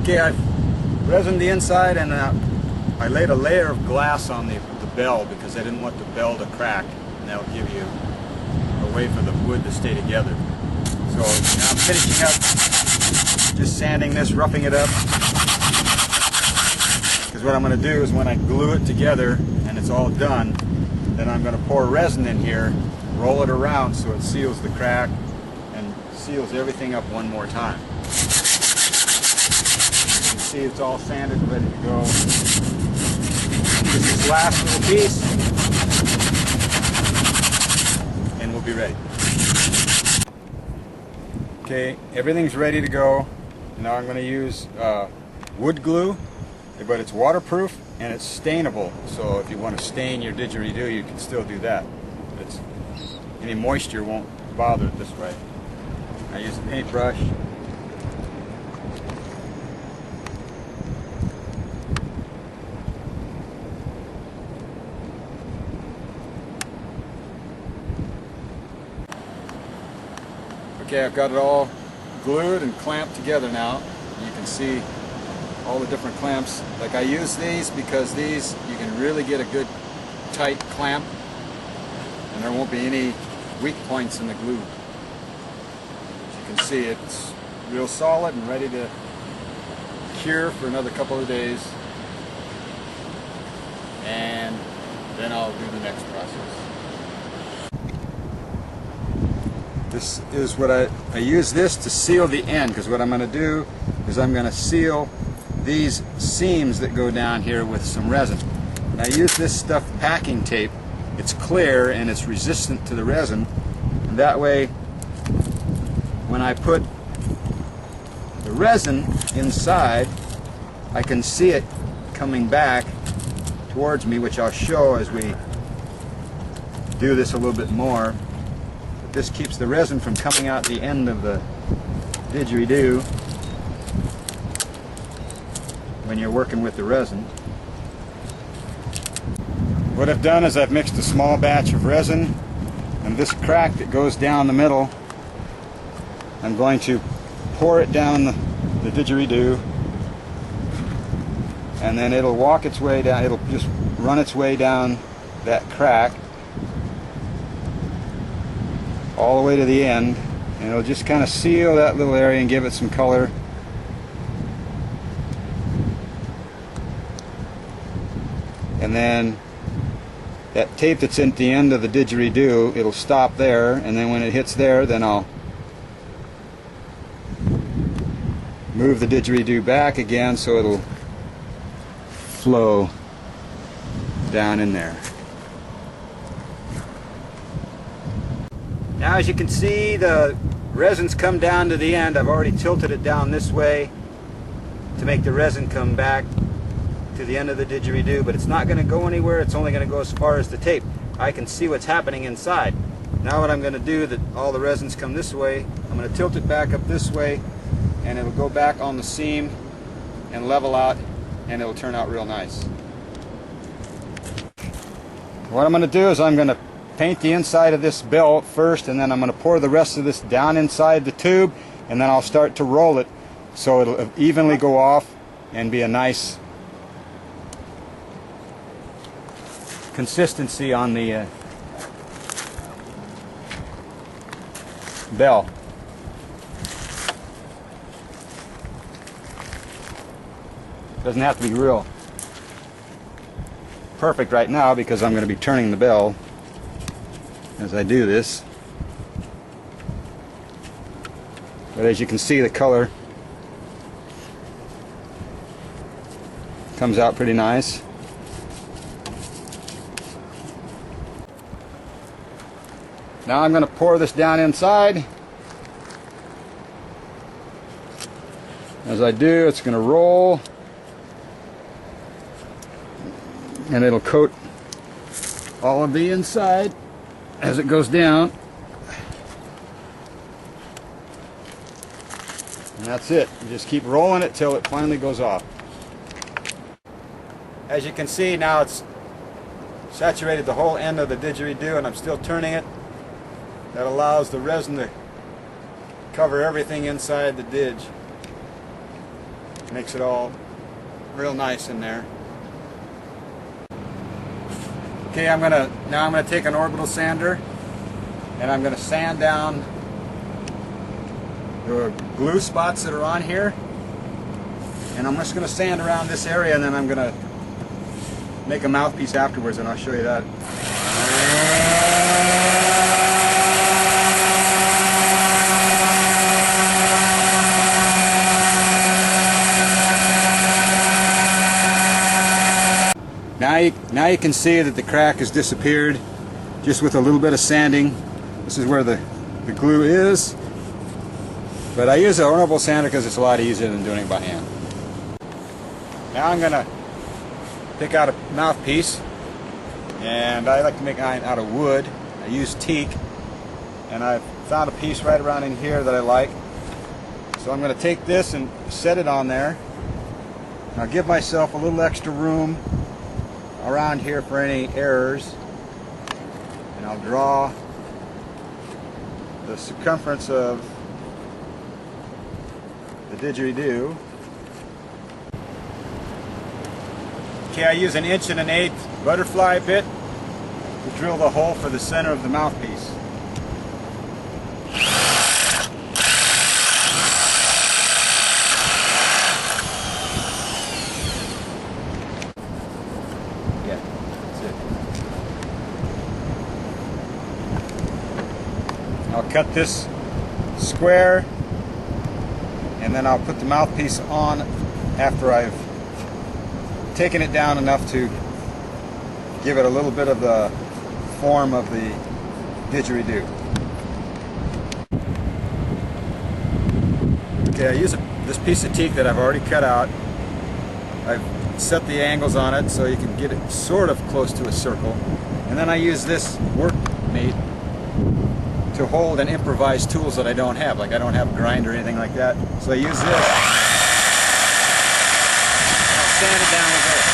Okay, I've resined the inside, and I laid a layer of glass on the bell because I didn't want the bell to crack, and that'll give you a way for the wood to stay together. So now I'm finishing up, just sanding this, roughing it up, because what I'm going to do is when I glue it together and it's all done, then I'm going to pour resin in here, roll it around so it seals the crack and seals everything up one more time. You can see it's all sanded and ready to go. Just this last little piece and we'll be ready. Okay, everything's ready to go. Now I'm going to use wood glue, but it's waterproof and it's stainable, so if you want to stain your didgeridoo you can still do that. Any moisture won't bother it this way. I use a paintbrush. Okay, I've got it all glued and clamped together now. You can see all the different clamps. Like I use these because these you can really get a good tight clamp and there won't be any weak points in the glue. As you can see, it's real solid and ready to cure for another couple of days, and then I'll do the next process. This is what I use this to seal the end, because what I'm going to do is I'm going to seal these seams that go down here with some resin. And I use this stuff packing tape. It's clear and it's resistant to the resin, and that way when I put the resin inside I can see it coming back towards me, which I'll show as we do this a little bit more. But this keeps the resin from coming out the end of the didgeridoo when you're working with the resin. What I've done is I've mixed a small batch of resin, and this crack that goes down the middle, I'm going to pour it down the didgeridoo, and then it'll walk its way down, it'll just run its way down that crack all the way to the end, and it'll just kind of seal that little area and give it some color. And then that tape that's at the end of the didgeridoo, it'll stop there, and then when it hits there, then I'll move the didgeridoo back again so it'll flow down in there. Now as you can see, the resin's come down to the end. I've already tilted it down this way to make the resin come back to the end of the didgeridoo, but it's not going to go anywhere. It's only going to go as far as the tape. I can see what's happening inside. Now what I'm going to do, that all the resins come this way, I'm going to tilt it back up this way, and it'll go back on the seam and level out, and it'll turn out real nice. What I'm going to do is I'm going to paint the inside of this bell first, and then I'm going to pour the rest of this down inside the tube, and then I'll start to roll it so it'll evenly go off and be a nice consistency on the bell. Doesn't have to be real perfect right now because I'm going to be turning the bell as I do this. But as you can see, the color comes out pretty nice. Now I'm going to pour this down inside. As I do, it's going to roll, and it'll coat all of the inside as it goes down. And that's it. You just keep rolling it till it finally goes off. As you can see, now it's saturated the whole end of the didgeridoo, and I'm still turning it. That allows the resin to cover everything inside the didge. Makes it all real nice in there. Okay, now I'm gonna take an orbital sander and I'm gonna sand down the glue spots that are on here. And I'm just gonna sand around this area, and then I'm gonna make a mouthpiece afterwards, and I'll show you that. Now you can see that the crack has disappeared just with a little bit of sanding. This is where the glue is. But I use an orbital sander because it's a lot easier than doing it by hand. Now I'm going to pick out a mouthpiece, and I like to make mine out of wood. I use teak, and I found a piece right around in here that I like. So I'm going to take this and set it on there. I'll give myself a little extra room around here for any errors, and I'll draw the circumference of the didgeridoo. Okay, I use an 1 1/8" butterfly bit to drill the hole for the center of the mouthpiece. Yeah, that's it. I'll cut this square, and then I'll put the mouthpiece on after I've taken it down enough to give it a little bit of the form of the didgeridoo. Okay, I use this piece of teak that I've already cut out. I've set the angles on it so you can get it sort of close to a circle. And then I use this workmate to hold and improvise tools that I don't have. Like I don't have a grinder or anything like that. So I use this. I'll sand it down with this.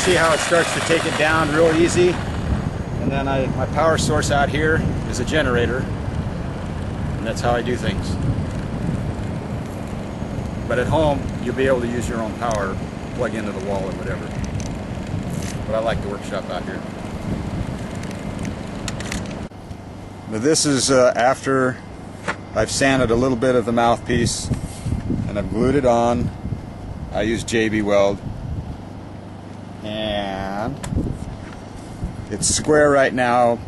See how it starts to take it down real easy. And then my power source out here is a generator, and that's how I do things. But at home you'll be able to use your own power, plug into the wall or whatever. But I like the workshop out here. But this is after I've sanded a little bit of the mouthpiece and I've glued it on. I use JB weld. And it's square right now,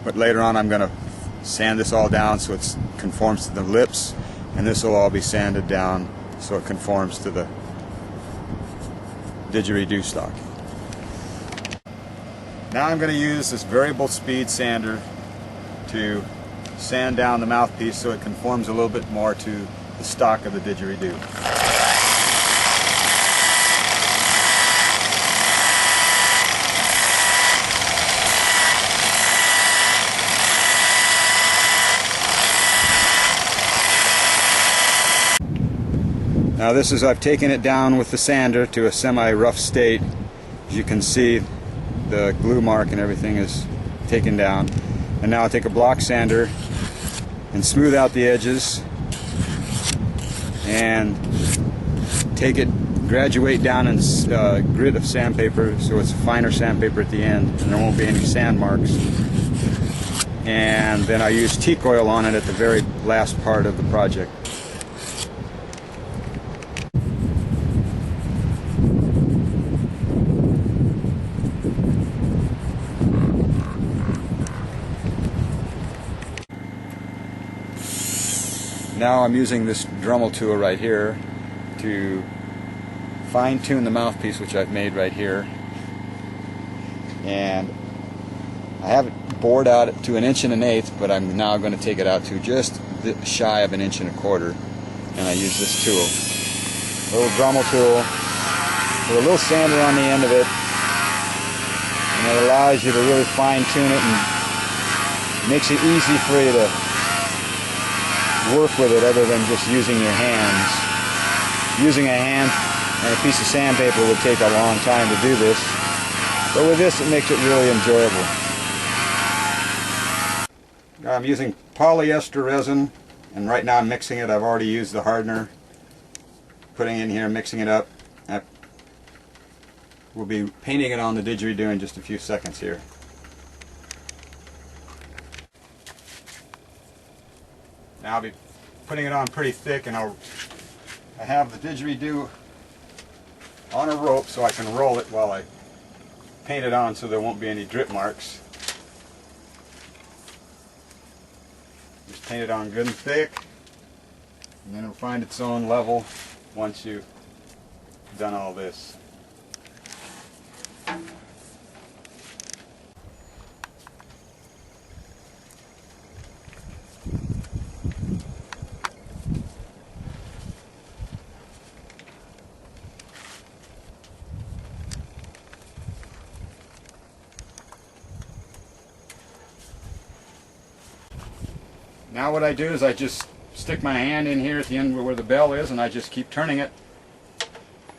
but later on I'm going to sand this all down so it conforms to the lips, and this will all be sanded down so it conforms to the didgeridoo stock. Now I'm going to use this variable speed sander to sand down the mouthpiece so it conforms a little bit more to the stock of the didgeridoo. Now this is, I've taken it down with the sander to a semi-rough state. As you can see, the glue mark and everything is taken down. And now I'll take a block sander and smooth out the edges and take it, graduate down in a grit of sandpaper so it's finer sandpaper at the end and there won't be any sand marks. And then I use teak oil on it at the very last part of the project. Now I'm using this Dremel tool right here to fine-tune the mouthpiece, which I've made right here. And I have it bored out to 1 1/8", but I'm now going to take it out to just shy of 1 1/4". And I use this tool, a little Dremel tool with a little sander on the end of it, and it allows you to really fine-tune it and makes it easy for you to work with it other than just using your hands. Using a hand and a piece of sandpaper would take a long time to do this, but with this it makes it really enjoyable. Now I'm using polyester resin, and right now I'm mixing it. I've already used the hardener, putting it in here, mixing it up. We'll be painting it on the didgeridoo in just a few seconds here. Now I'll be putting it on pretty thick, and I have the didgeridoo on a rope so I can roll it while I paint it on so there won't be any drip marks. Just paint it on good and thick, and then it'll find its own level once you've done all this. Now what I do is I just stick my hand in here at the end where the bell is, and I just keep turning it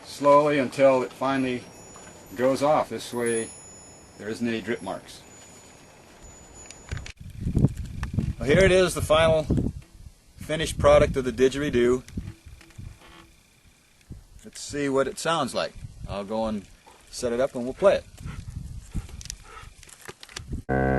slowly until it finally goes off. This way there isn't any drip marks. Well, here it is, the final finished product of the didgeridoo. Let's see what it sounds like. I'll go and set it up and we'll play it.